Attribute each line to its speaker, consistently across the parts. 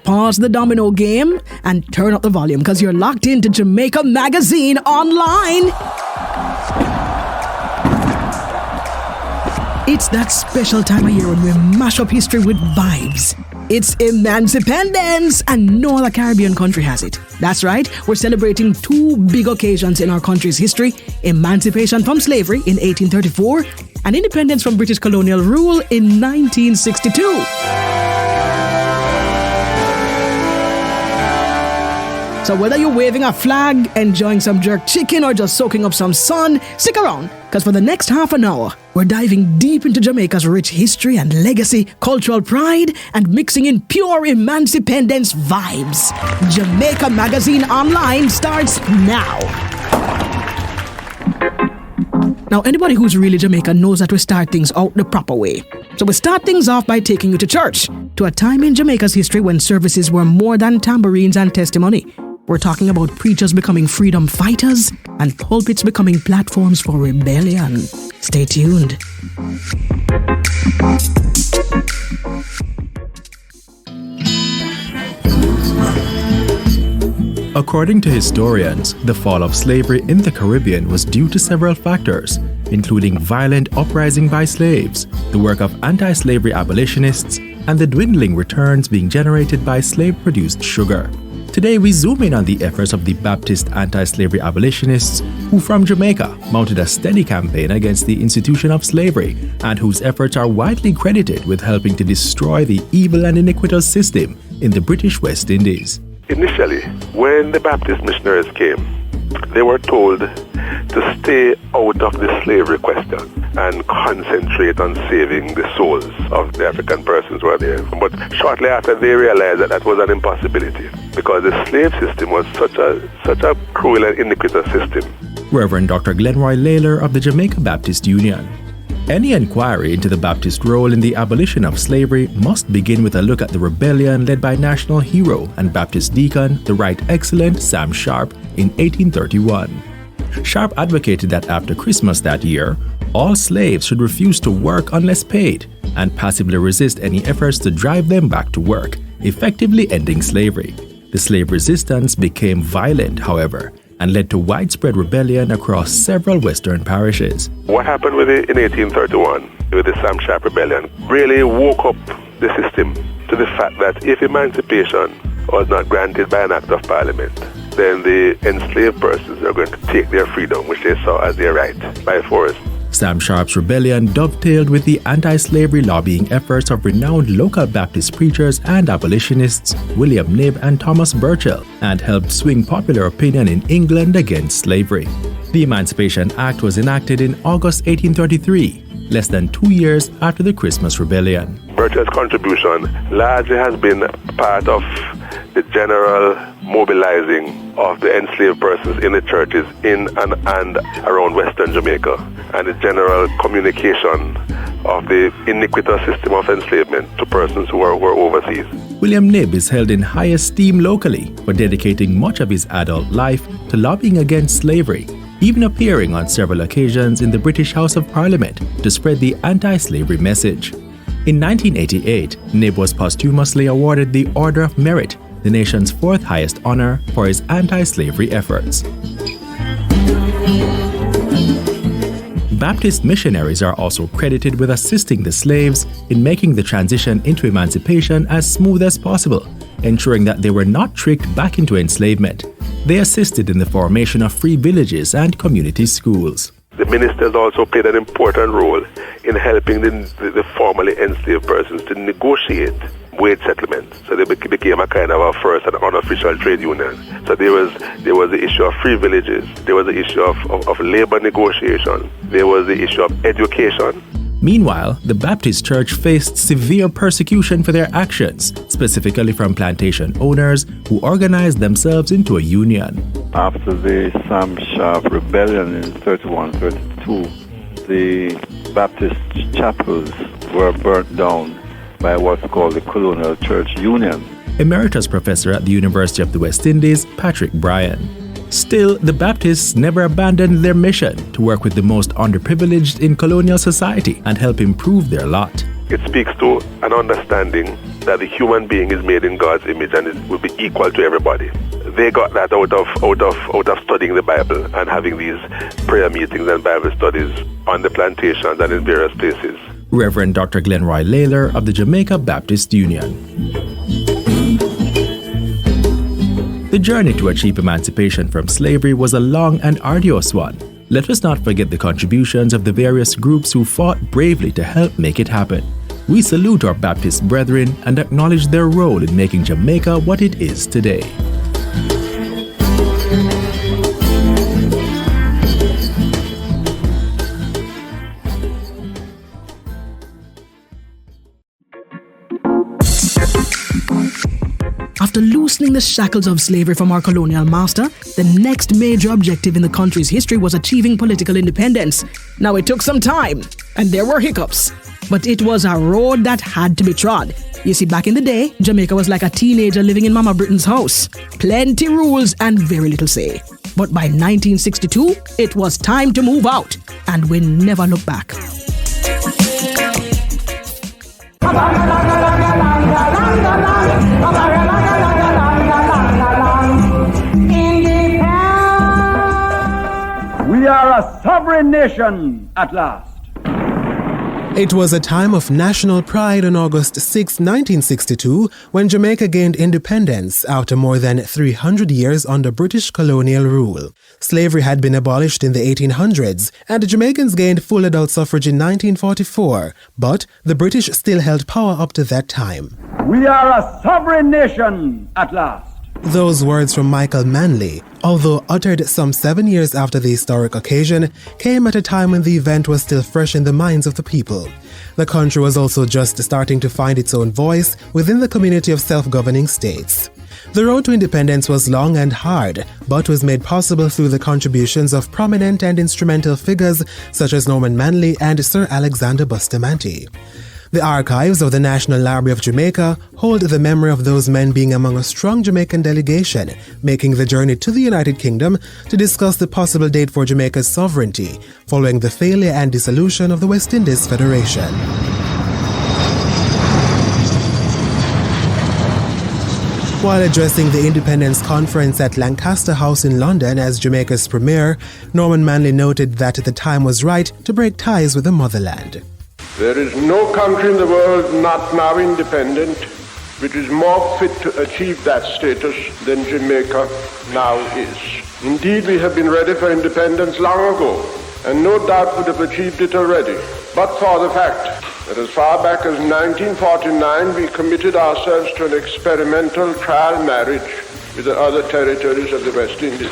Speaker 1: Pause the domino game and turn up the volume because you're locked into Jamaica Magazine Online. It's that special time of year when we mash up history with vibes. It's Emancipedence, and no other Caribbean country has it. That's right, we're celebrating two big occasions in our country's history: emancipation from slavery in 1834 and independence from British colonial rule in 1962. So whether you're waving a flag, enjoying some jerk chicken, or just soaking up some sun, stick around, because for the next half an hour, we're diving deep into Jamaica's rich history and legacy, cultural pride, and mixing in pure Emancipedence vibes. Jamaica Magazine Online starts now. Now, anybody who's really Jamaican knows that we start things out the proper way. So we start things off by taking you to church, to a time in Jamaica's history when services were more than tambourines and testimony. We're talking about preachers becoming freedom fighters and pulpits becoming platforms for rebellion. Stay tuned.
Speaker 2: According to historians, the fall of slavery in the Caribbean was due to several factors, including violent uprising by slaves, the work of anti-slavery abolitionists, and the dwindling returns being generated by slave-produced sugar. Today, we zoom in on the efforts of the Baptist anti-slavery abolitionists who from Jamaica mounted a steady campaign against the institution of slavery and whose efforts are widely credited with helping to destroy the evil and iniquitous system in the British West Indies.
Speaker 3: Initially, when the Baptist missionaries came, they were told to stay out of the slavery question and concentrate on saving the souls of the African persons who were there. But shortly after, they realized that that was an impossibility because the slave system was such a cruel and iniquitous system.
Speaker 2: Reverend Dr. Glenroy Layler of the Jamaica Baptist Union. Any inquiry into the Baptist role in the abolition of slavery must begin with a look at the rebellion led by national hero and Baptist deacon, the Right Excellent Sam Sharp, in 1831. Sharp advocated that after Christmas that year, all slaves should refuse to work unless paid and passively resist any efforts to drive them back to work, effectively ending slavery. The slave resistance became violent, however, and led to widespread rebellion across several western parishes.
Speaker 3: What happened with it in 1831, with the Sam Sharp rebellion, really woke up the system to the fact that if emancipation was not granted by an act of parliament, then the enslaved persons are going to take their freedom, which they saw as their right, by force.
Speaker 2: Sam Sharp's rebellion dovetailed with the anti-slavery lobbying efforts of renowned local Baptist preachers and abolitionists William Knibb and Thomas Burchell, and helped swing popular opinion in England against slavery. The Emancipation Act was enacted in August 1833, less than 2 years after the Christmas Rebellion.
Speaker 3: Burchell's contribution largely has been part of the general mobilizing of the enslaved persons in the churches in and around Western Jamaica, and the general communication of the iniquitous system of enslavement to persons who were overseas.
Speaker 2: William Knibb is held in high esteem locally for dedicating much of his adult life to lobbying against slavery, even appearing on several occasions in the British House of Parliament to spread the anti-slavery message. In 1988, Knibb was posthumously awarded the Order of Merit, the nation's fourth highest honor, for his anti-slavery efforts. Baptist missionaries are also credited with assisting the slaves in making the transition into emancipation as smooth as possible, ensuring that they were not tricked back into enslavement. They assisted in the formation of free villages and community schools.
Speaker 3: The ministers also played an important role in helping the formerly enslaved persons to negotiate wage settlements. So they became a kind of a first and unofficial trade union. So there was the issue of free villages, there was the issue of labor negotiation, there was the issue of education.
Speaker 2: Meanwhile, the Baptist Church faced severe persecution for their actions, specifically from plantation owners who organized themselves into a union.
Speaker 4: After the Sam Sharp rebellion in 31-32, the Baptist chapels were burnt down by what's called the Colonial Church Union.
Speaker 2: Emeritus Professor at the University of the West Indies, Patrick Bryan. Still, the Baptists never abandoned their mission to work with the most underprivileged in colonial society and help improve their lot.
Speaker 3: It speaks to an understanding that the human being is made in God's image and it will be equal to everybody. They got that out of studying the Bible and having these prayer meetings and Bible studies on the plantations and in various places.
Speaker 2: Reverend Dr. Glenroy Layler of the Jamaica Baptist Union. The journey to achieve emancipation from slavery was a long and arduous one. Let us not forget the contributions of the various groups who fought bravely to help make it happen. We salute our Baptist brethren and acknowledge their role in making Jamaica what it is today.
Speaker 1: After loosening the shackles of slavery from our colonial master, the next major objective in the country's history was achieving political independence. Now, it took some time, and there were hiccups, but it was a road that had to be trod. You see, back in the day, Jamaica was like a teenager living in Mama Britain's house. Plenty rules and very little say. But by 1962, it was time to move out, and we never look back.
Speaker 5: We are a sovereign nation at last.
Speaker 6: It was a time of national pride on August 6, 1962, when Jamaica gained independence after more than 300 years under British colonial rule. Slavery had been abolished in the 1800s, and Jamaicans gained full adult suffrage in 1944, but the British still held power up to that time.
Speaker 5: We are a sovereign nation at last.
Speaker 6: Those words from Michael Manley, although uttered some 7 years after the historic occasion, came at a time when the event was still fresh in the minds of the people. The country was also just starting to find its own voice within the community of self-governing states. The road to independence was long and hard, but was made possible through the contributions of prominent and instrumental figures such as Norman Manley and Sir Alexander Bustamante. The archives of the National Library of Jamaica hold the memory of those men being among a strong Jamaican delegation, making the journey to the United Kingdom to discuss the possible date for Jamaica's sovereignty, following the failure and dissolution of the West Indies Federation. While addressing the Independence Conference at Lancaster House in London as Jamaica's premier, Norman Manley noted that the time was right to break ties with the motherland.
Speaker 7: There is no country in the world not now independent which is more fit to achieve that status than Jamaica now is. Indeed, we have been ready for independence long ago, and no doubt would have achieved it already, but for the fact that as far back as 1949 we committed ourselves to an experimental trial marriage with the other territories of the West Indies.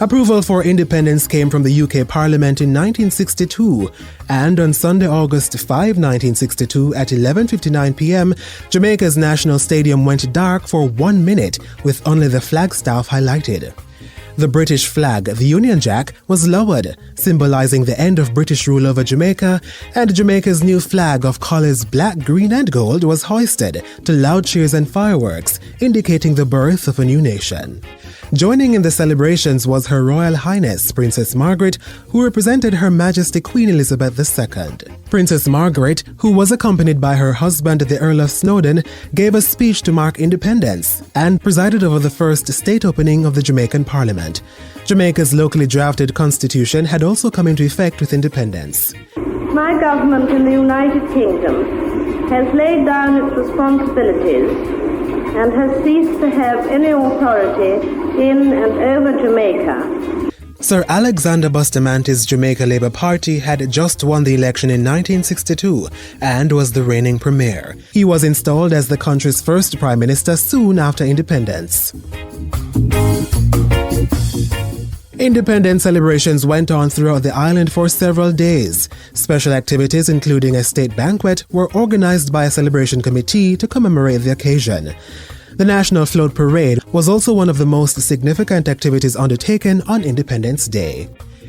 Speaker 6: Approval for independence came from the UK Parliament in 1962, and on Sunday, August 5, 1962 at 11:59 p.m., Jamaica's National Stadium went dark for 1 minute with only the flagstaff highlighted. The British flag, the Union Jack, was lowered, symbolizing the end of British rule over Jamaica, and Jamaica's new flag of colors black, green and gold was hoisted to loud cheers and fireworks, indicating the birth of a new nation. Joining in the celebrations was Her Royal Highness Princess Margaret, who represented Her Majesty Queen Elizabeth II. Princess Margaret, who was accompanied by her husband the Earl of Snowdon, gave a speech to mark independence and presided over the first state opening of the Jamaican Parliament. Jamaica's locally drafted constitution had also come into effect with independence.
Speaker 8: My government in the United Kingdom has laid down its responsibilities and has ceased to have any authority in and over Jamaica.
Speaker 6: Sir Alexander Bustamante's Jamaica Labour Party had just won the election in 1962 and was the reigning premier. He was installed as the country's first prime minister soon after independence. Independence celebrations went on throughout the island for several days. Special activities, including a state banquet, were organized by a celebration committee to commemorate the occasion. The National Float Parade was also one of the most significant activities undertaken on Independence Day.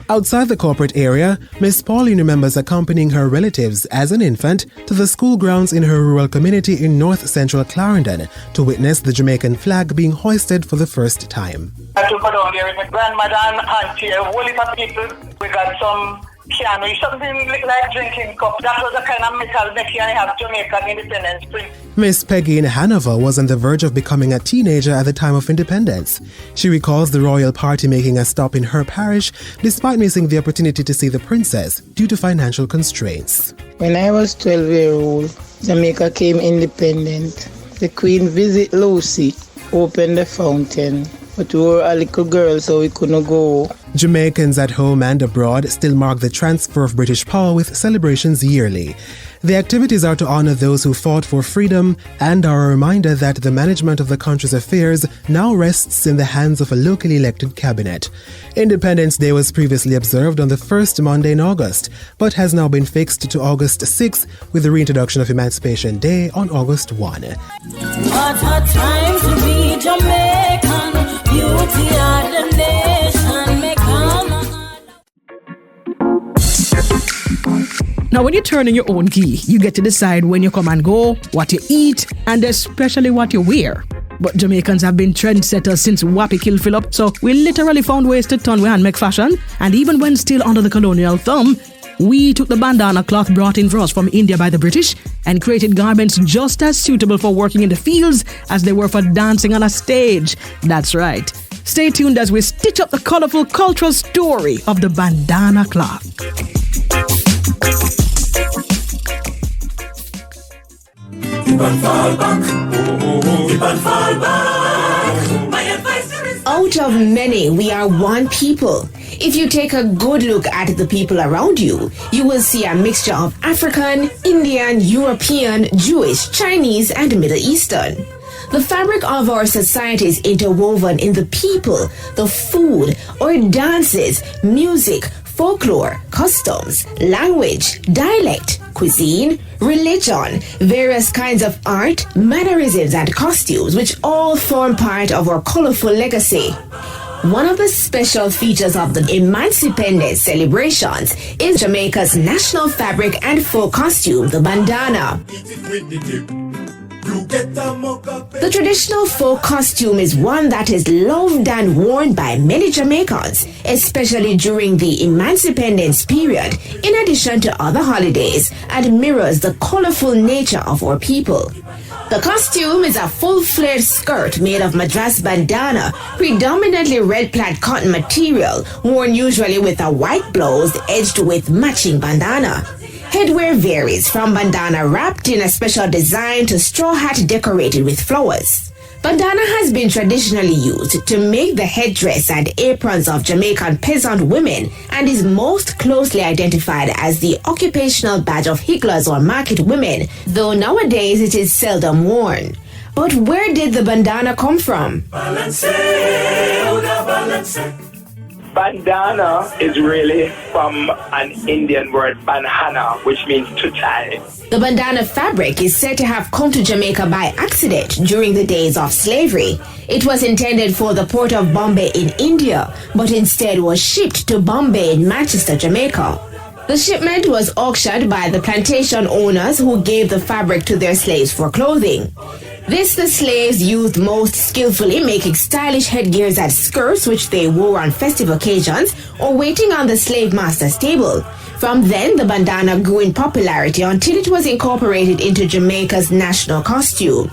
Speaker 6: Outside the corporate area, Miss Pauline remembers accompanying her relatives as an infant to the school grounds in her rural community in north-central Clarendon to witness the Jamaican flag being hoisted for the first time.
Speaker 9: I took her down there with my grandmother and auntie, a whole heap of people. We got some piano, something like drinking cup. That was the kind of metal making I have Jamaican independence print.
Speaker 6: Miss Peggy in Hanover was on the verge of becoming a teenager at the time of independence. She recalls the royal party making a stop in her parish despite missing the opportunity to see the princess due to financial constraints.
Speaker 10: When I was 12 years old, Jamaica came independent. The Queen visit Lucy, opened the fountain, but we were a little girl so we couldn't go.
Speaker 6: Jamaicans at home and abroad still mark the transfer of British power with celebrations yearly. The activities are to honor those who fought for freedom and are a reminder that the management of the country's affairs now rests in the hands of a locally elected cabinet. Independence Day was previously observed on the first Monday in August, but has now been fixed to August 6 with the reintroduction of Emancipation Day on August 1.
Speaker 11: What a time to be Jamaican, beauty of the nation, make
Speaker 1: Now, when you're turning your own key, you get to decide when you come and go, what you eat, and especially what you wear. But Jamaicans have been trendsetters since Wappy Kill Phillip, so we literally found ways to turn and make fashion. And even when still under the colonial thumb, we took the bandana cloth brought in for us from India by the British and created garments just as suitable for working in the fields as they were for dancing on a stage. That's right. Stay tuned as we stitch up the colorful cultural story of the bandana cloth.
Speaker 12: Out of many, we are one people. If you take a good look at the people around you, you will see a mixture of African, Indian, European, Jewish, Chinese, and Middle Eastern. The fabric of our society is interwoven in the people, the food, our dances, music, folklore, customs, language, dialect, cuisine, religion, various kinds of art, mannerisms, and costumes, which all form part of our colorful legacy. One of the special features of the Emancipedence celebrations is Jamaica's national fabric and folk costume, the bandana. The traditional folk costume is one that is loved and worn by many Jamaicans, especially during the Emancipedence period, in addition to other holidays, and mirrors the colorful nature of our people. The costume is a full-flared skirt made of madras bandana, predominantly red plaid cotton material, worn usually with a white blouse edged with matching bandana. Headwear varies from bandana wrapped in a special design to straw hat decorated with flowers. Bandana has been traditionally used to make the headdress and aprons of Jamaican peasant women and is most closely identified as the occupational badge of higglers or market women, though nowadays it is seldom worn. But where did the bandana come from?
Speaker 13: Bandana is really from an Indian word, banhana, which means to tie.
Speaker 12: The bandana fabric is said to have come to Jamaica by accident during the days of slavery. It was intended for the port of Bombay in India, but instead was shipped to Bombay in Manchester, Jamaica. The shipment was auctioned by the plantation owners who gave the fabric to their slaves for clothing. This the slaves used most skillfully, making stylish headgears and skirts which they wore on festive occasions or waiting on the slave master's table. From then, the bandana grew in popularity until it was incorporated into Jamaica's national costume.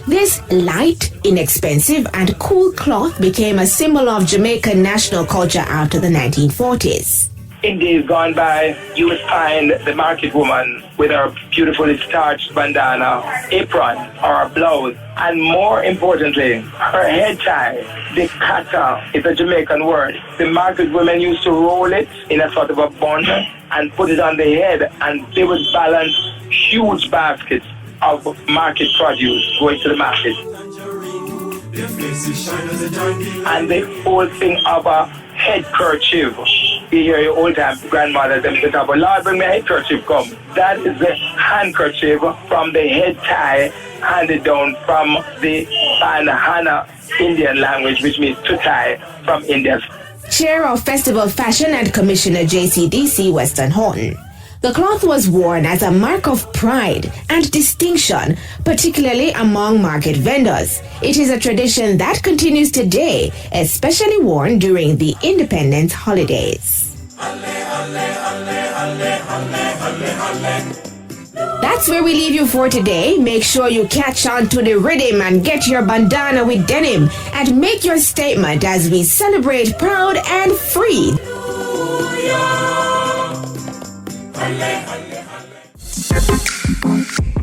Speaker 12: This light, inexpensive, and cool cloth became a symbol of Jamaican national culture after the 1940s.
Speaker 13: In days gone by, you would find the market woman with her beautifully starched bandana, apron, or a blouse, and more importantly, her head tie. The kata is a Jamaican word. The market women used to roll it in a sort of a bun and put it on the head, and they would balance huge baskets of market produce going to the market. And the whole thing of a head kerchief. You hear your old time grandmother them say, "But Lord, bring me a head kerchief come." That is the handkerchief from the head tie handed down from the Banhana Indian language, which means to tie from India.
Speaker 12: Chair of Festival Fashion and Commissioner JCDC Western Horton. The cloth was worn as a mark of pride and distinction, particularly among market vendors. It is a tradition that continues today, especially worn during the independence holidays. That's where we leave you for today. Make sure you catch on to the rhythm and get your bandana with denim and make your statement as we celebrate proud and free.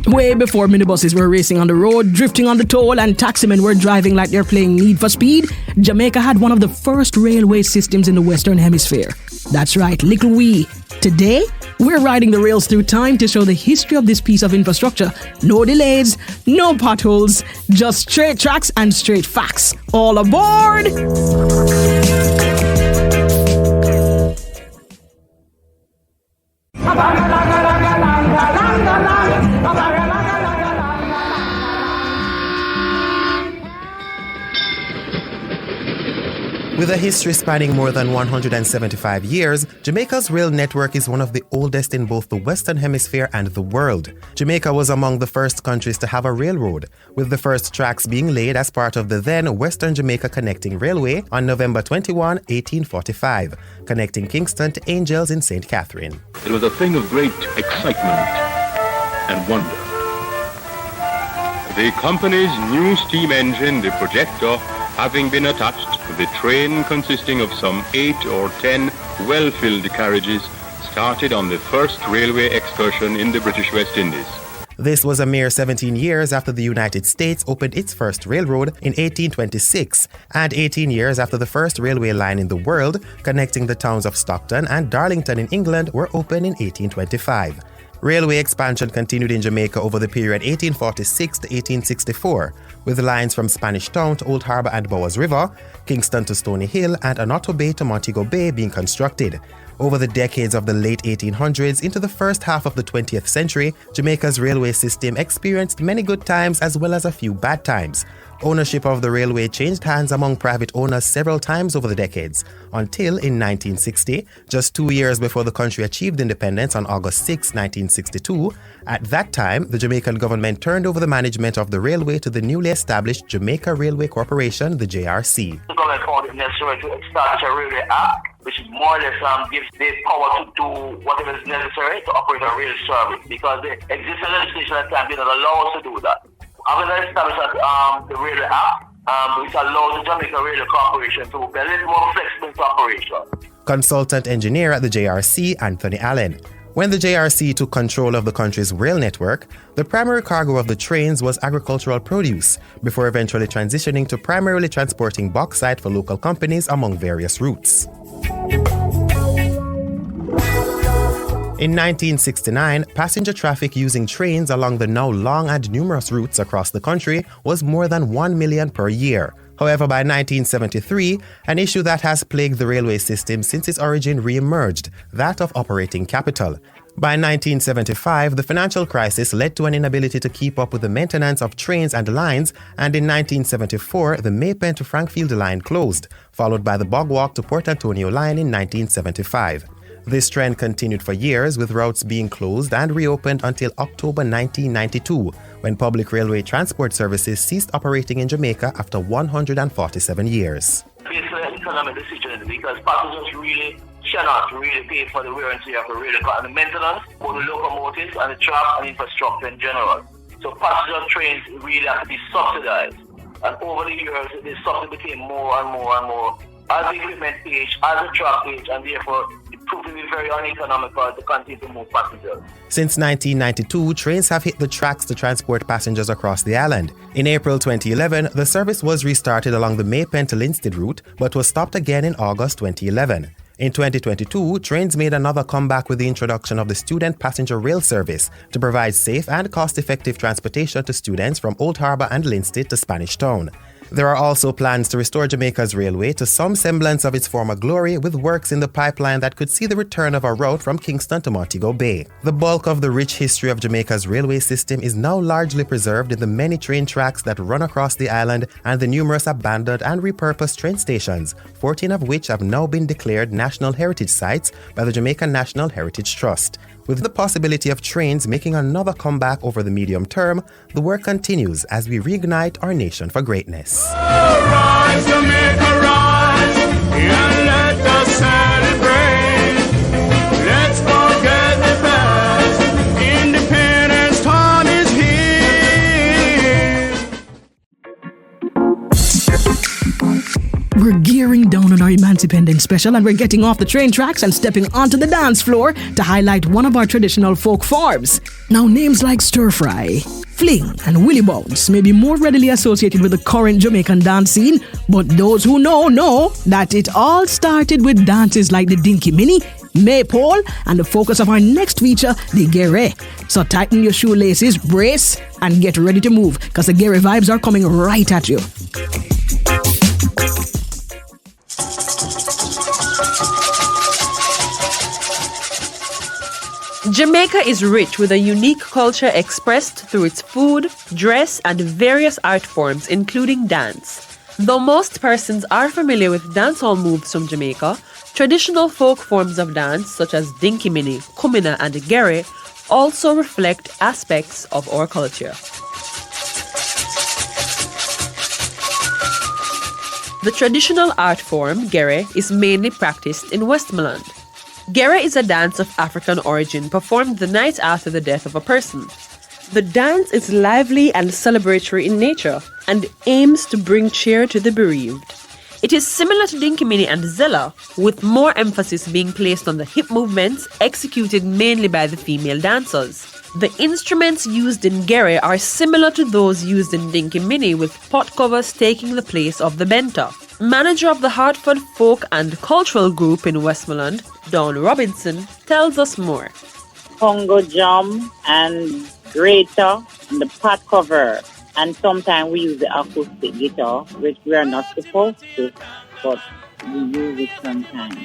Speaker 1: Way before minibuses were racing on the road, drifting on the toll, and taximen were driving like they're playing Need for Speed, Jamaica had one of the first railway systems in the Western Hemisphere. That's right, little we. Today, we're riding the rails through time to show the history of this piece of infrastructure. No delays, no potholes, just straight tracks and straight facts. All aboard!
Speaker 6: With a history spanning more than 175 years, Jamaica's rail network is one of the oldest in both the Western Hemisphere and the world. Jamaica was among the first countries to have a railroad, with the first tracks being laid as part of the then Western Jamaica Connecting Railway on November 21, 1845, connecting Kingston to Angels in St. Catherine.
Speaker 14: It was a thing of great excitement and wonder. The company's new steam engine, the projector, having been attached, the train consisting of some 8 or 10 well-filled carriages started on the first railway excursion in the British West Indies.
Speaker 6: This was a mere 17 years after the United States opened its first railroad in 1826, and 18 years after the first railway line in the world, connecting the towns of Stockton and Darlington in England, were opened in 1825. Railway expansion continued in Jamaica over the period 1846 to 1864, with lines from Spanish Town to Old Harbour and Bowers River, Kingston to Stony Hill, and Anoto Bay to Montego Bay being constructed. Over the decades of the late 1800s into the first half of the 20th century, Jamaica's railway system experienced many good times as well as a few bad times. Ownership of the railway changed hands among private owners several times over the decades, until in 1960, just 2 years before the country achieved independence on August 6, 1962, at that time, the Jamaican government turned over the management of the railway to the newly established Jamaica Railway Corporation, the JRC.
Speaker 9: The government found it necessary to establish a railway act, which more or less gives the power to do whatever is necessary to operate a rail service, because the existing legislation at the time did not allow us to do that. After established the Railway Act, which allows the Jamaica Radio Corporation to be a little more flexible to operation.
Speaker 6: Consultant engineer at the JRC, Anthony Allen. When the JRC took control of the country's rail network, the primary cargo of the trains was agricultural produce, before eventually transitioning to primarily transporting bauxite for local companies among various routes. In 1969, passenger traffic using trains along the now long and numerous routes across the country was more than 1 million per year. However, by 1973, an issue that has plagued the railway system since its origin re-emerged, that of operating capital. By 1975, the financial crisis led to an inability to keep up with the maintenance of trains and lines, and in 1974, the Maypen to Frankfield line closed, followed by the Bogwalk to Port Antonio line in 1975. This trend continued for years, with routes being closed and reopened until October 1992, when public railway transport services ceased operating in Jamaica after 147 years.
Speaker 9: It's an economic decision because passengers really cannot really pay for the wear and tear of the rail and the maintenance for the locomotives and the track and infrastructure in general. So passenger trains really have to be subsidized. And over the years, the subsidy became more and more and more as the equipment age, as the track age, and therefore it proved to be very uneconomical to continue to move passengers.
Speaker 6: Since 1992, trains have hit the tracks to transport passengers across the island. In April 2011, the service was restarted along the Maypen to Linstead route, but was stopped again in August 2011. In 2022, trains made another comeback with the introduction of the student passenger rail service to provide safe and cost-effective transportation to students from Old Harbour and Linstead to Spanish Town. There are also plans to restore Jamaica's railway to some semblance of its former glory, with works in the pipeline that could see the return of a route from Kingston to Montego Bay. The bulk of the rich history of Jamaica's railway system is now largely preserved in the many train tracks that run across the island and the numerous abandoned and repurposed train stations, 14 of which have now been declared National Heritage Sites by the Jamaican National Heritage Trust. With the possibility of trains making another comeback over the medium term, the work continues as we reignite our nation for greatness.
Speaker 11: Rise, Jamaica, rise, and let us celebrate. Let's forget the past. Independence
Speaker 1: We're gearing down on our Emancipedence special and we're getting off the train tracks and stepping onto the dance floor to highlight one of our traditional folk forms. Now, names like stir fry, fling, and willy bounce may be more readily associated with the current Jamaican dance scene, but those who know that it all started with dances like the Dinky Mini, Maypole, and the focus of our next feature, the Gere. So tighten your shoelaces, brace, and get ready to move, because the Gere vibes are coming right at you.
Speaker 15: Jamaica is rich with a unique culture expressed through its food, dress, and various art forms, including dance. Though most persons are familiar with dancehall moves from Jamaica, traditional folk forms of dance such as Dinky Mini, Kumina, and Gere also reflect aspects of our culture. The traditional art form, Gere, is mainly practiced in Westmoreland. Gere is a dance of African origin performed the night after the death of a person. The dance is lively and celebratory in nature and aims to bring cheer to the bereaved. It is similar to Dinky Mini and Zella, with more emphasis being placed on the hip movements executed mainly by the female dancers. The instruments used in Gere are similar to those used in Dinky Mini, with pot covers taking the place of the benta. Manager of the Hartford Folk and Cultural Group in Westmoreland, Dawn Robinson, tells us more.
Speaker 16: Congo drum and grater and the pot cover, and sometimes we use the acoustic guitar, which we are not supposed to, but we use it sometimes.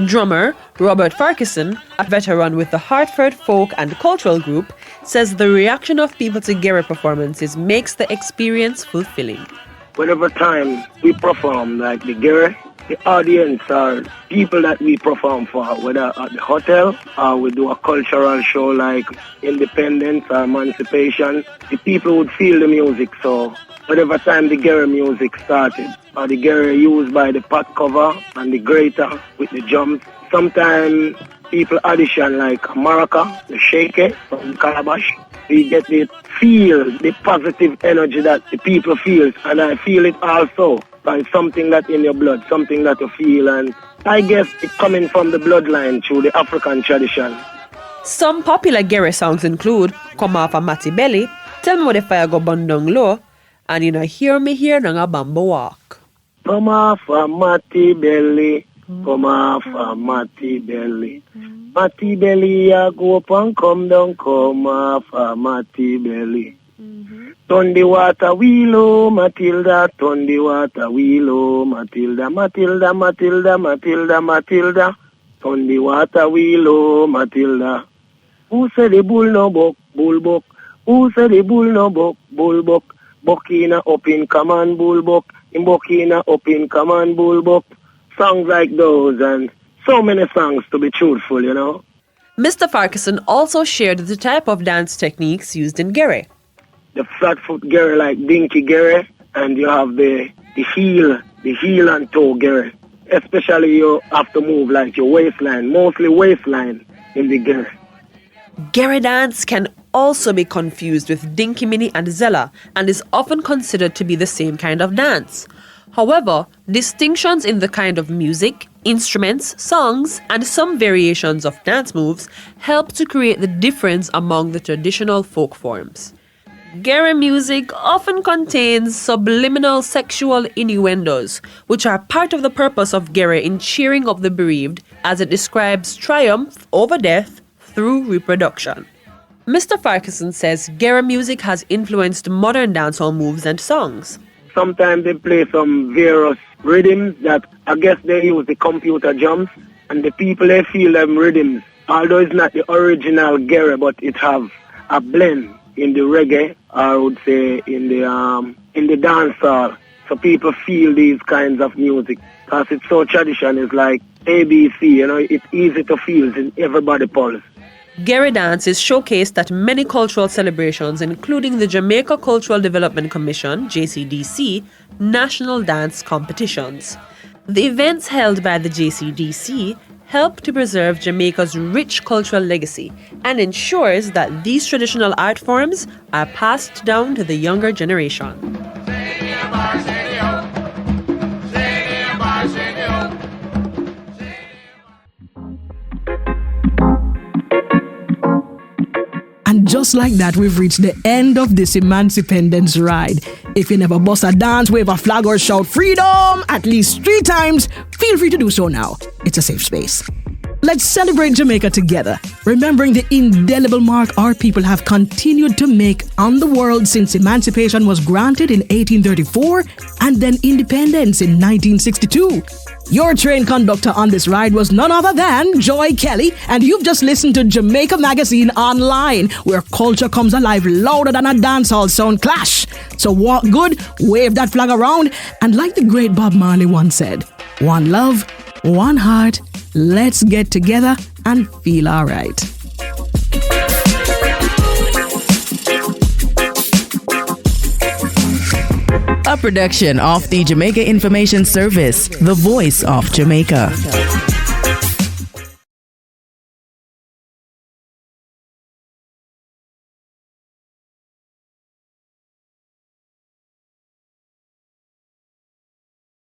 Speaker 15: Drummer Robert Farquharson, a veteran with the Hartford Folk and Cultural Group, says the reaction of people to Gere performances makes the experience fulfilling.
Speaker 17: Whenever time we perform like the Gere, the audience are people that we perform for, whether at the hotel or we do a cultural show like Independence or Emancipation, the people would feel the music. So whatever time the Gere music started, or the Gere used by the pot cover and the grater with the drums, sometimes people audition like maraca, the shake from the calabash. We get the feel, the positive energy that the people feel, and I feel it also. It's something that in your blood, something that you feel, and I guess it's coming from the bloodline through the African tradition.
Speaker 15: Some popular Gere songs include Come Off a Matty Belly, Tell Me What the Fire Go Burn Down Low, and You Know Hear Me Here Nang a Bamboo Walk.
Speaker 17: Come off a matty belly, come off a matty belly. Matty belly, I go up and come down, come off a matty belly. Turn the water wheel, oh, Matilda, turn the water wheel, oh, Matilda, Matilda, Matilda, Matilda, Matilda, turn the water wheel, oh, Matilda. Who said the bull no buck, bull buck? Who said the bull no buck, bull buck? Buckina up in command, bull buck. In Buckina up in command, bull buck. Songs like those and so many songs, to be truthful, you know.
Speaker 15: Mr. Farquharson also shared the type of dance techniques used in Gere.
Speaker 17: The flat foot Gere like Dinky Gere, and you have the heel and toe Gere. Especially you have to move like your waistline, mostly waistline in the Gere.
Speaker 15: Gere dance can also be confused with Dinky Mini and Zella and is often considered to be the same kind of dance. However, distinctions in the kind of music, instruments, songs, and some variations of dance moves help to create the difference among the traditional folk forms. Gere music often contains subliminal sexual innuendos, which are part of the purpose of Gere in cheering up the bereaved, as it describes triumph over death through reproduction. Mr. Farquharson says Gere music has influenced modern dancehall moves and songs.
Speaker 17: Sometimes they play some various rhythms that I guess they use the computer drums, and the people they feel them rhythms. Although it's not the original Gere, but it have a blend in the reggae, or I would say in the dancehall. So people feel these kinds of music because it's so traditional. It's like ABC, you know, it's easy to feel, it's in everybody's pulse.
Speaker 15: Gere dance is showcased at many cultural celebrations, including the Jamaica Cultural Development Commission, JCDC, national dance competitions. The events held by the JCDC help to preserve Jamaica's rich cultural legacy and ensures that these traditional art forms are passed down to the younger generation.
Speaker 1: just like that, we've reached the end of this Emancipedence ride. If you never bust a dance, wave a flag, or shout freedom at least 3 times, feel free to do so now. It's a safe space. Let's celebrate Jamaica together, remembering the indelible mark our people have continued to make on the world since emancipation was granted in 1834 and then independence in 1962. Your train conductor on this ride was none other than Joy Kelly, and you've just listened to Jamaica Magazine Online, where culture comes alive louder than a dancehall sound clash. So walk good, wave that flag around, and like the great Bob Marley once said, one love, one heart, let's get together and feel all right.
Speaker 18: A production of the Jamaica Information Service, the voice of Jamaica.